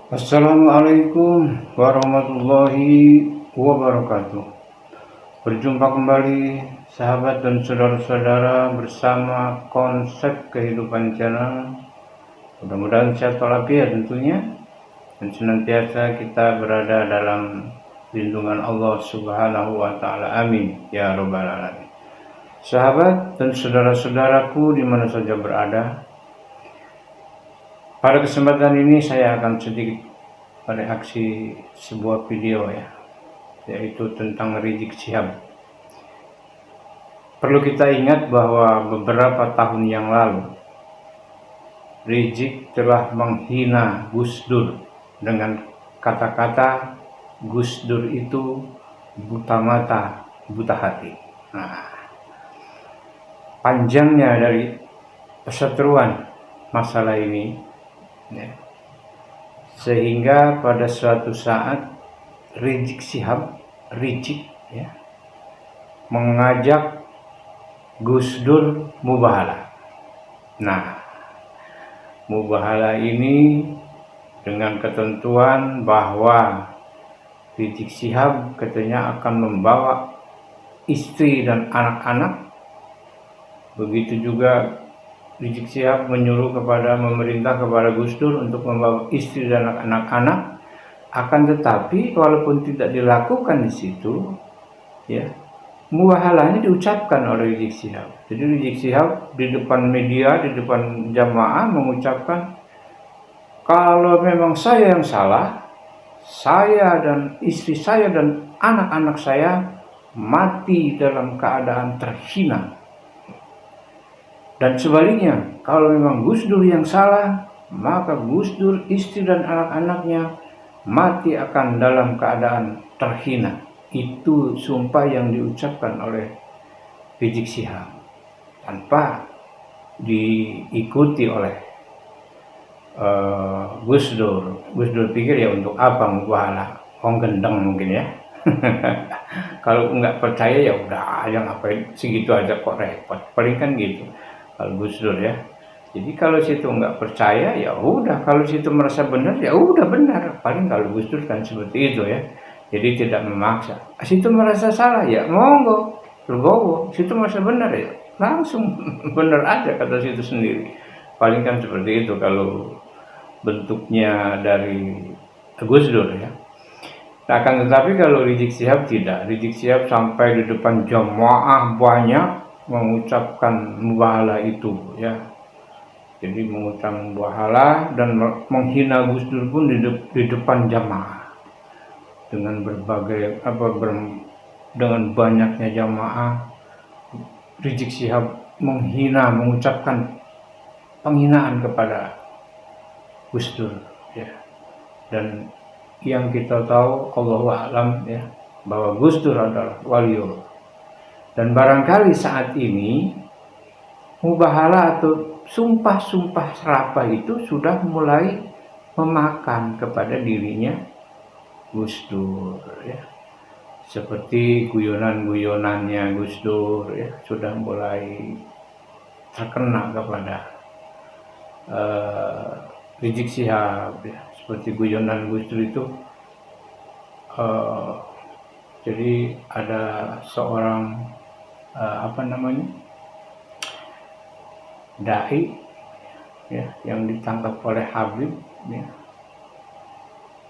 Assalamualaikum warahmatullahi wabarakatuh. Berjumpa kembali sahabat dan saudara-saudara bersama konsep kehidupan channel. Mudah-mudahan sehat walafiat tentunya, dan senantiasa kita berada dalam lindungan Allah Subhanahu wa Ta'ala. Amin ya Rabbal Alamin. Sahabat dan saudara-saudaraku di mana saja berada, pada kesempatan ini saya akan sedikit bereaksi sebuah video yaitu tentang Rizik Syihab. Perlu kita ingat bahwa beberapa tahun yang lalu Rizik telah menghina Gus Dur dengan kata-kata Gus Dur itu buta mata, buta hati. Nah, panjangnya dari perseteruan masalah ini sehingga pada suatu saat Rizik Syihab mengajak Gus Dur mubahalah. Nah, mubahalah ini dengan ketentuan bahwa Rizik Syihab katanya akan membawa istri dan anak-anak. Begitu juga Rizik Syihab memerintah kepada Gus Dur untuk membawa istri dan anak-anak. Akan tetapi walaupun tidak dilakukan di situ, mubahalahnya diucapkan oleh Rizik Syihab. Jadi Rizik Syihab di depan media, di depan jamaah mengucapkan, kalau memang saya yang salah, saya dan istri saya dan anak-anak saya mati dalam keadaan terhina. Dan sebaliknya, kalau memang Gus Dur yang salah, maka Gus Dur, istri dan anak-anaknya mati akan dalam keadaan terhina. Itu sumpah yang diucapkan oleh Rizik Syihab tanpa diikuti oleh Gus Dur. Gus Dur pikir ya untuk apa mubahalah, gendeng mungkin ya. Kalau nggak percaya ya udah aja, ngapain segitu aja kok repot, paling kan gitu kalau Gus Dur ya. Jadi kalau situ nggak percaya ya udah, kalau situ merasa benar ya udah benar, paling kalau Gus Dur kan seperti itu ya. Jadi tidak memaksa. Situ merasa salah ya monggo, legowo. Situ merasa benar ya langsung benar aja kata situ sendiri. Paling kan seperti itu kalau bentuknya dari Gus Dur ya. Akan tetapi kalau Rizik Syihab tidak. Rizik Syihab sampai di depan jamaah banyak mengucapkan mubahalah itu ya. Jadi mengucapkan mubahalah dan menghina Gus Dur pun di depan jamaah dengan berbagai dengan banyaknya jamaah. Rizik Syihab mengucapkan penghinaan kepada Gus Dur ya. Dan yang kita tahu Allahu a'lam ya, bahwa Gus Dur adalah waliullah. Dan barangkali saat ini mubahalah atau sumpah-sumpah serapah itu sudah mulai memakan kepada dirinya Gus Dur ya. Seperti guyonan-guyonannya Gus Dur ya sudah mulai terkena kepada Rizik Syihab ya. Seperti guyonan Gus Dur itu jadi ada seorang dai ya yang ditangkap oleh Habib ya.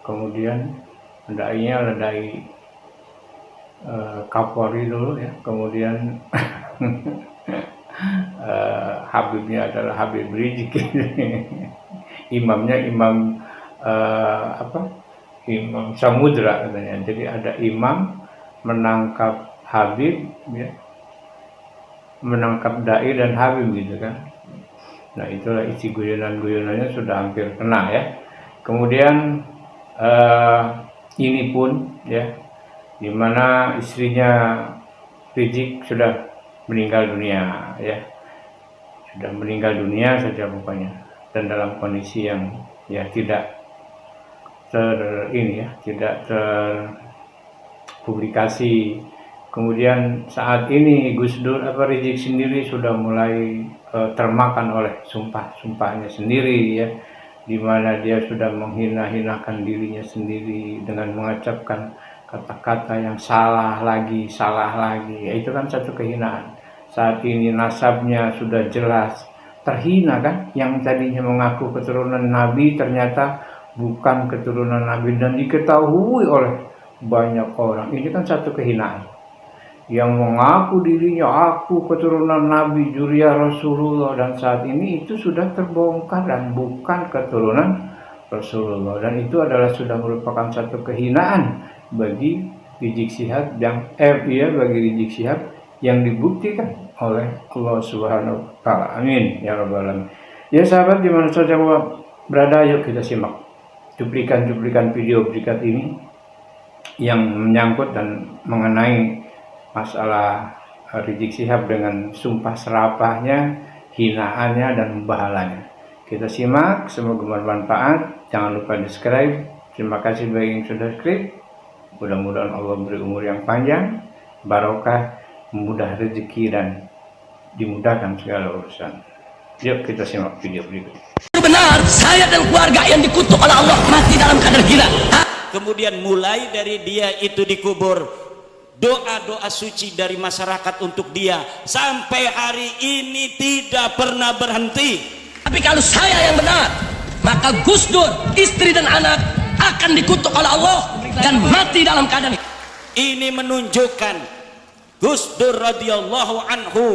Kemudian dai-nya adalah dai Kapolri dulu ya. Kemudian Habibnya adalah Habib Rizik. Imamnya imam Imam Samudra katanya. Jadi ada imam menangkap Habib ya, menangkap dai dan Habib gitu kan. Nah itulah isi guyonan-guyonannya sudah hampir kena ya. Kemudian ini pun ya, dimana istrinya Rizik sudah meninggal dunia ya, sudah meninggal dunia saja pokoknya, dan dalam kondisi yang ya tidak terpublikasi. Kemudian saat ini Gus Dur Rizik sendiri sudah mulai termakan oleh sumpah-sumpahnya sendiri ya. di mana dia sudah menghina-hinakan dirinya sendiri dengan mengucapkan kata-kata yang salah lagi, ya, itu kan satu kehinaan. Saat ini nasabnya sudah jelas terhina kan, yang tadinya mengaku keturunan Nabi ternyata bukan keturunan Nabi dan diketahui oleh banyak orang. Ini kan satu kehinaan. Yang mengaku dirinya aku keturunan Nabi, Juriyah Rasulullah, dan saat ini itu sudah terbongkar dan bukan keturunan Rasulullah, dan itu adalah sudah merupakan satu kehinaan bagi Rizik Syihab bagi Rizik Syihab yang dibuktikan oleh Allah Subhanahu wa taala. Amin ya rabbal alamin. Ya sahabat, di mana saja berada, yuk kita simak cuplikan video berikut ini yang menyangkut dan mengenai masalah Rizik Syihab dengan sumpah serapahnya, hinaannya dan mubahalanya. Kita simak, semoga bermanfaat. Jangan lupa di subscribe. Terima kasih bagi yang sudah subscribe. Mudah-mudahan Allah beri umur yang panjang, barokah, mudah rezeki dan dimudahkan segala urusan. Yuk kita simak video berikut. Benar, saya dan keluarga yang dikutuk oleh Allah mati dalam keadaan gila. Kemudian mulai dari dia itu dikubur, doa-doa suci dari masyarakat untuk dia sampai hari ini tidak pernah berhenti. Tapi kalau saya yang benar, maka Gus Dur, istri dan anak akan dikutuk oleh Allah dan mati dalam keadaan ini. Menunjukkan Gus Dur radhiyallahu anhu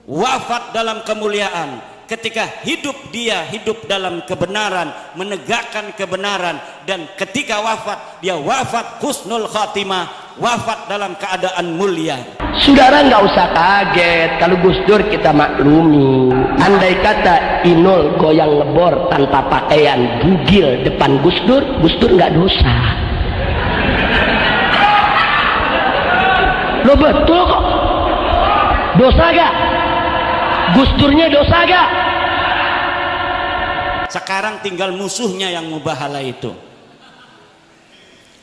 wafat dalam kemuliaan. Ketika hidup dia hidup dalam kebenaran, menegakkan kebenaran, dan ketika wafat dia wafat husnul khatimah, wafat dalam keadaan mulia. Saudara nggak usah kaget kalau Gus Dur kita maklumi. Andai kata Inul goyang ngebor tanpa pakaian bugil depan Gus Dur nggak dosa. Lo betul kok. Dosa gak? Gus Durnya dosa gak? Sekarang tinggal musuhnya yang mubahala itu.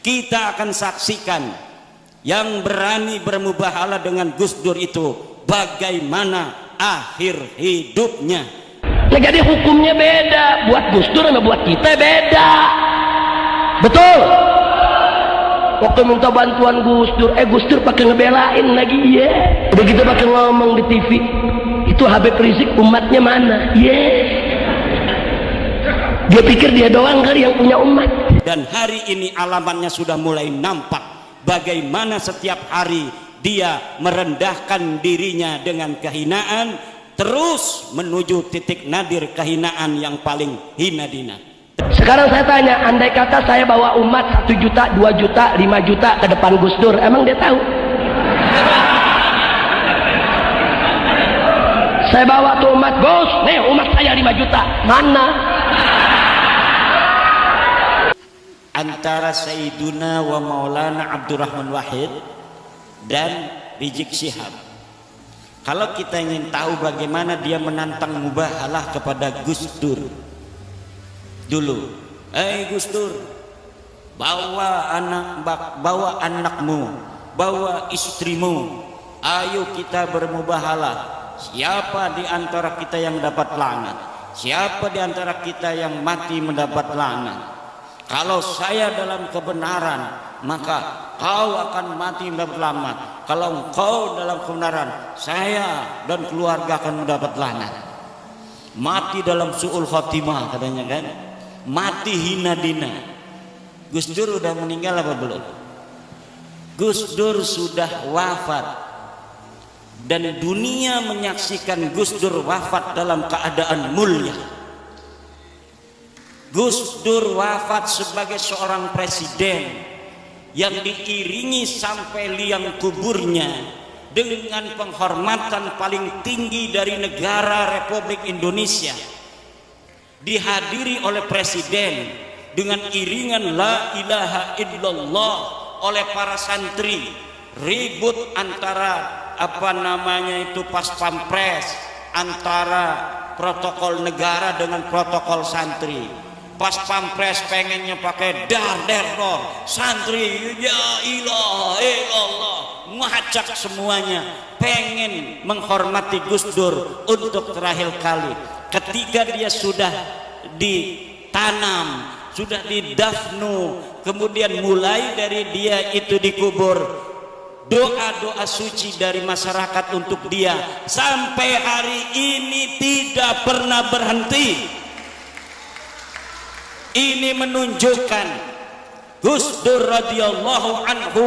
Kita akan saksikan yang berani bermubahala dengan Gus Dur itu bagaimana akhir hidupnya. Nah, jadi hukumnya beda, buat Gus Dur sama buat kita beda. Betul? Waktu minta bantuan Gus Dur pakai ngebelain lagi, ya. Udah gitu pakai ngomong di TV. Itu Habib Rizik umatnya mana? Dia pikir dia doang kali yang punya umat. Dan hari ini alamannya sudah mulai nampak bagaimana setiap hari dia merendahkan dirinya dengan kehinaan, terus menuju titik nadir kehinaan yang paling hina dina. Sekarang saya tanya, andai kata saya bawa umat 1 juta, 2 juta, 5 juta ke depan Gus Dur, emang dia tahu? Saya bawa tuh umat, Gus, nih umat saya 5 juta, mana? Antara Sayyiduna wa Maulana Abdurrahman Wahid dan Rizik Syihab. Kalau kita ingin tahu bagaimana dia menantang mubahalah kepada Gus Dur dulu, Gus Dur, bawa anakmu, bawa istrimu, ayo kita bermubahalah. Siapa di antara kita yang dapat laknat? Siapa di antara kita yang mati mendapat laknat? Kalau saya dalam kebenaran, maka kau akan mati mendapat laknat. Kalau engkau dalam kebenaran, saya dan keluarga akan mendapat laknat. Mati dalam su'ul khatimah katanya kan? Mati hina dina. Gus Dur udah meninggal apa belum? Gus Dur sudah wafat. Dan dunia menyaksikan Gus Dur wafat dalam keadaan mulia. Gus Dur wafat sebagai seorang presiden yang diiringi sampai liang kuburnya dengan penghormatan paling tinggi dari negara Republik Indonesia, dihadiri oleh presiden dengan iringan la ilaha illallah oleh para santri, ribut antara pas pampres, antara protokol negara dengan protokol santri. Pas pampres pengennya pakai dar-der-dor, santri ya ilaha illallah, ngacak semuanya, pengen menghormati Gus Dur untuk terakhir kali. Ketika dia sudah ditanam, sudah didafnu, kemudian mulai dari dia itu dikubur, doa-doa suci dari masyarakat untuk dia sampai hari ini tidak pernah berhenti. Ini menunjukkan Gus Dur radhiyallahu anhu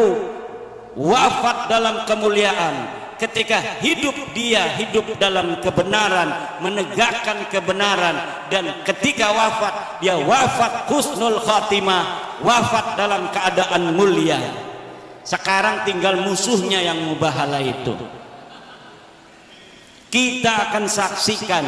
wafat dalam kemuliaan. Ketika hidup dia hidup dalam kebenaran, menegakkan kebenaran, dan ketika wafat dia wafat husnul khatimah, wafat dalam keadaan mulia. Sekarang tinggal musuhnya yang mubahala itu. Kita akan saksikan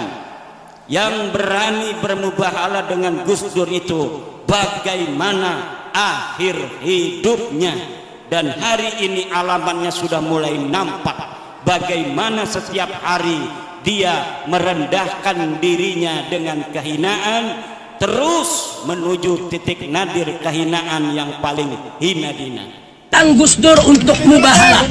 yang berani bermubahala dengan Gus Dur itu bagaimana akhir hidupnya. Dan hari ini alamannya sudah mulai nampak, bagaimana setiap hari dia merendahkan dirinya dengan kehinaan, terus menuju titik nadir kehinaan yang paling hina dina. Gus Dur untuk mubahala.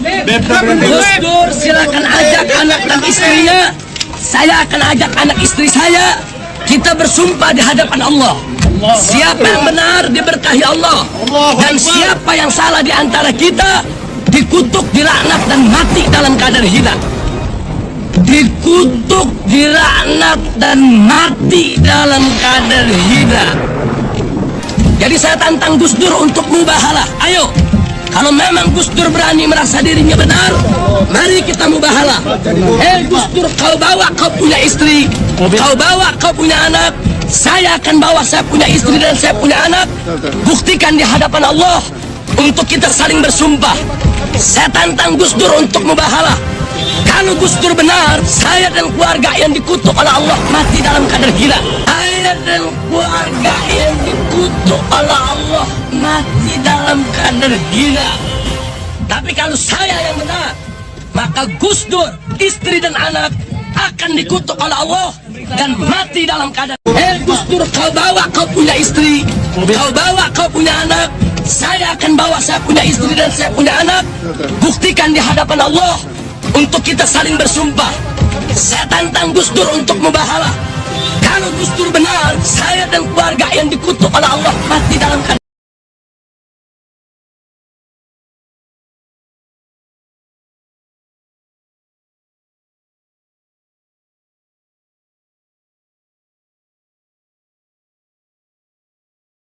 Gus Dur silakan ajak anak dan istrinya, saya akan ajak anak istri saya, kita bersumpah di hadapan Allah. Siapa yang benar diberkahi Allah, dan siapa yang salah di antara kita dikutuk, dilaknat, dan mati dalam keadaan hina. Dikutuk, dilaknat, dan mati dalam keadaan hina. Jadi saya tantang Gus Dur untuk mubahala. Ayo, kalau memang Gus Dur berani merasa dirinya benar, mari kita mubahala. Gus Dur, kau bawa kau punya istri, kau bawa kau punya anak, saya akan bawa saya punya istri dan saya punya anak. Buktikan di hadapan Allah untuk kita saling bersumpah. Saya tantang Gus Dur untuk mubahala. Kalau Gus Dur benar, saya dan keluarga yang dikutuk oleh Allah mati dalam keadaan hina. Saya dan keluarga yang dikutuk oleh Allah mati dalam keadaan hina. Tapi kalau saya yang benar, maka Gus Dur, istri dan anak akan dikutuk oleh Allah dan mati dalam keadaan. Gus Dur, kau bawa kau punya istri, kau bawa kau punya anak, saya akan bawa saya punya istri dan saya punya anak. Buktikan di hadapan Allah untuk kita saling bersumpah. Saya tantang Gus Dur untuk mubahala. Kalau Gus Dur benar, saya dan keluarga yang dikutuk oleh Allah mati dalam keadaan.